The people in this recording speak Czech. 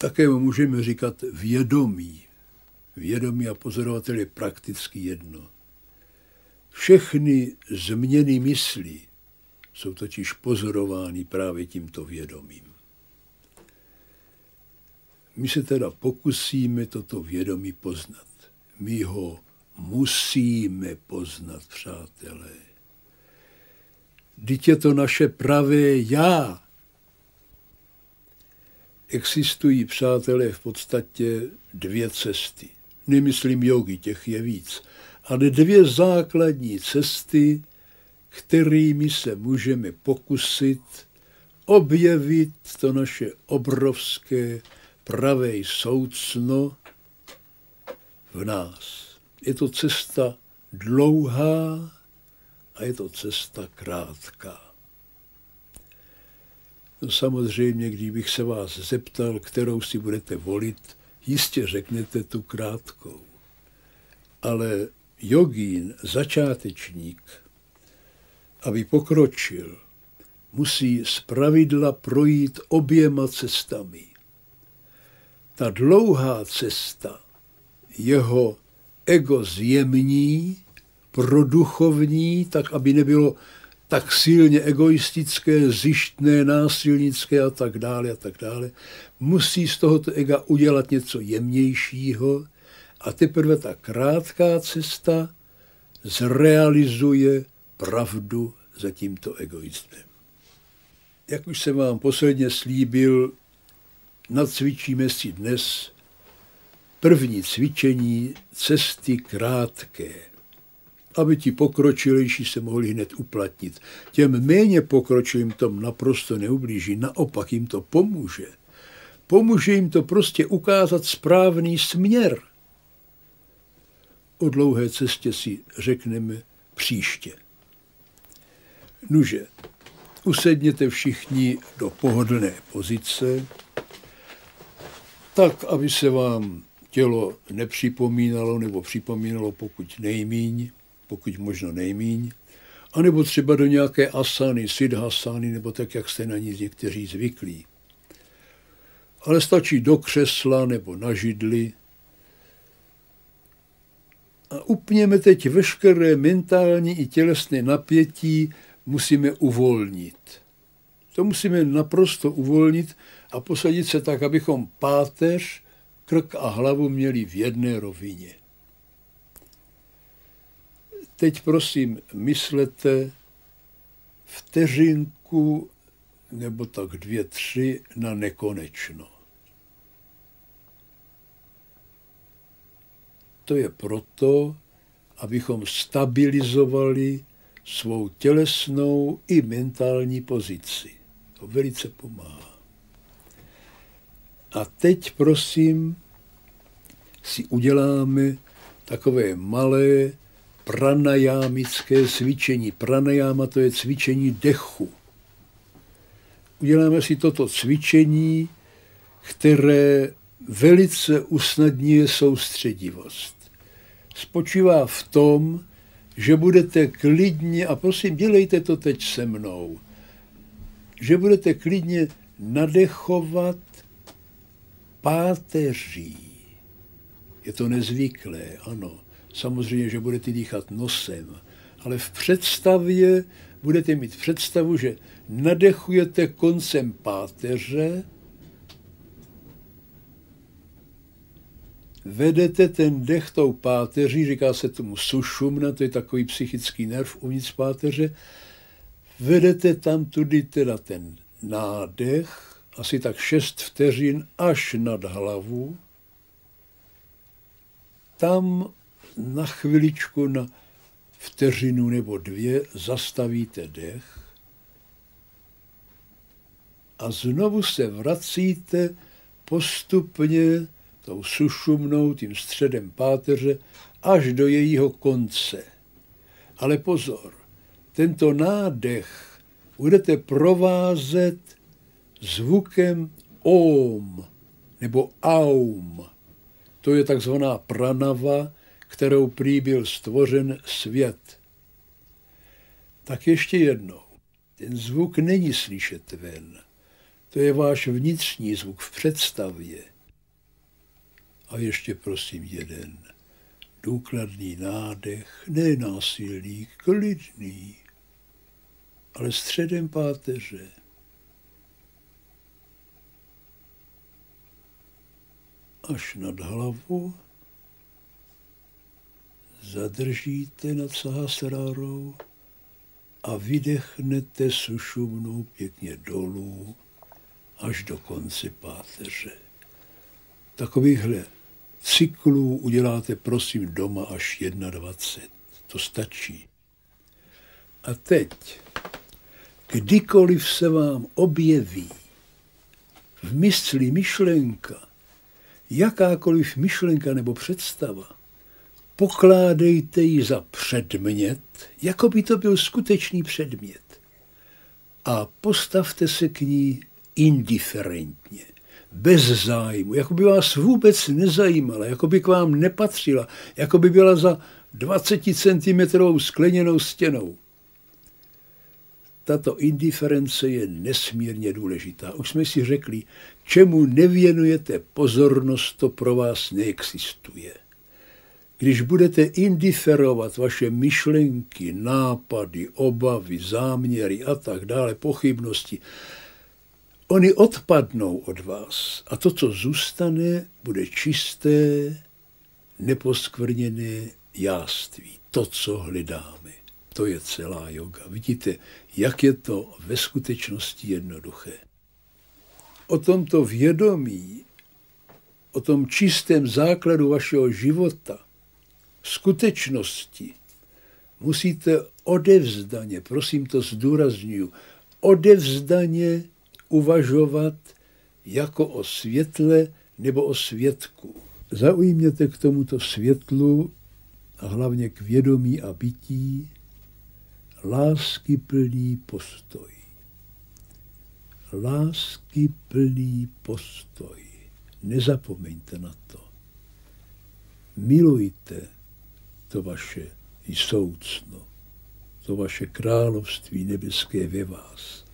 Také můžeme říkat vědomí. Vědomí a pozorovatel je prakticky jedno. Všechny změny mysli jsou totiž pozorovány právě tímto vědomím. My se teda pokusíme toto vědomí poznat. My ho musíme poznat, přátelé. Vždyť je to naše pravé já. Existují, přátelé, v podstatě dvě cesty. Nemyslím jogi, těch je víc, ale dvě základní cesty, kterými se můžeme pokusit objevit to naše obrovské pravé soucno v nás. Je to cesta dlouhá a je to cesta krátká. No samozřejmě, kdybych se vás zeptal, kterou si budete volit, jistě řeknete tu krátkou. Ale jogín, začátečník, aby pokročil, musí zpravidla projít oběma cestami. Ta dlouhá cesta jeho ego zjemní, produchovní, tak aby nebylo tak silně egoistické, zištné, násilnické a tak dále, musí z tohoto ega udělat něco jemnějšího a teprve ta krátká cesta zrealizuje pravdu za tímto egoismem. Jak už jsem vám posledně slíbil, nacvičíme si dnes první cvičení cesty krátké, aby ti pokročilejší se mohli hned uplatnit. Těm méně pokročilým tom naprosto neublíží, naopak jim to pomůže. Pomůže jim to prostě ukázat správný směr. O dlouhé cestě si řekneme příště. Nuže, usedněte všichni do pohodlné pozice, tak, aby se vám tělo nepřipomínalo nebo připomínalo pokud možno nejmíň, anebo třeba do nějaké asany, siddhasany, nebo tak, jak jste na ní někteří zvyklí. Ale stačí do křesla nebo na židli. A upněme teď veškeré mentální i tělesné napětí musíme uvolnit. To musíme naprosto uvolnit a posadit se tak, abychom páteř, krk a hlavu měli v jedné rovině. Teď prosím myslete vteřinku nebo tak 2, 3 na nekonečno. To je proto, abychom stabilizovali svou tělesnou i mentální pozici. To velice pomáhá. A teď prosím si uděláme takové malé pranajámické cvičení. Pranajáma to je cvičení dechu. Uděláme si toto cvičení, které velice usnadňuje soustředivost. Spočívá v tom, že budete klidně, a prosím, dělejte to teď se mnou, že budete klidně nadechovat páteří. Je to nezvyklé, ano. Samozřejmě, že budete dýchat nosem, ale v představě budete mít představu, že nadechujete koncem páteře, vedete ten dech tou páteří, říká se tomu sušumna, to je takový psychický nerv uvnitř páteře, vedete tam tudy teda ten nádech, asi tak 6 vteřin až nad hlavu, tam na chviličku, na vteřinu nebo 2 zastavíte dech a znovu se vracíte postupně tou sušumnou, tím středem páteře, až do jejího konce. Ale pozor, tento nádech budete provázet zvukem om nebo aum. To je takzvaná pranava, kterou prý byl stvořen svět. Tak ještě jednou. Ten zvuk není slyšet ven. To je váš vnitřní zvuk v představě. A ještě prosím jeden. Důkladný nádech, ne násilný, klidný, ale středem páteře. Až nad hlavu zadržíte nad Sahasrárou a vydechnete sušumnou pěkně dolů až do konce páteře. Takovýchhle cyklů uděláte prosím doma až 21. To stačí. A teď, kdykoliv se vám objeví v mysli myšlenka, jakákoliv myšlenka nebo představa, pokládejte ji za předmět, jako by to byl skutečný předmět. A postavte se k ní indiferentně, bez zájmu, jako by vás vůbec nezajímala, jako by k vám nepatřila, jako by byla za 20 cm skleněnou stěnou. Tato indiference je nesmírně důležitá. Už jsme si řekli, čemu nevěnujete pozornost, to pro vás neexistuje. Když budete indiferovat vaše myšlenky, nápady, obavy, záměry a tak dále, pochybnosti, oni odpadnou od vás a to, co zůstane, bude čisté, neposkvrněné jáství. To, co hledáme. To je celá yoga. Vidíte, jak je to ve skutečnosti jednoduché. O tomto vědomí, o tom čistém základu vašeho života, skutečnosti, musíte odevzdaně, prosím to zdůrazňuji, odevzdaně uvažovat jako o světle nebo o světku. Zaujměte k tomuto světlu a hlavně k vědomí a bytí láskyplný postoj. Láskyplný postoj. Nezapomeňte na to. Milujte to vaše soucno, to vaše království nebeské ve vás.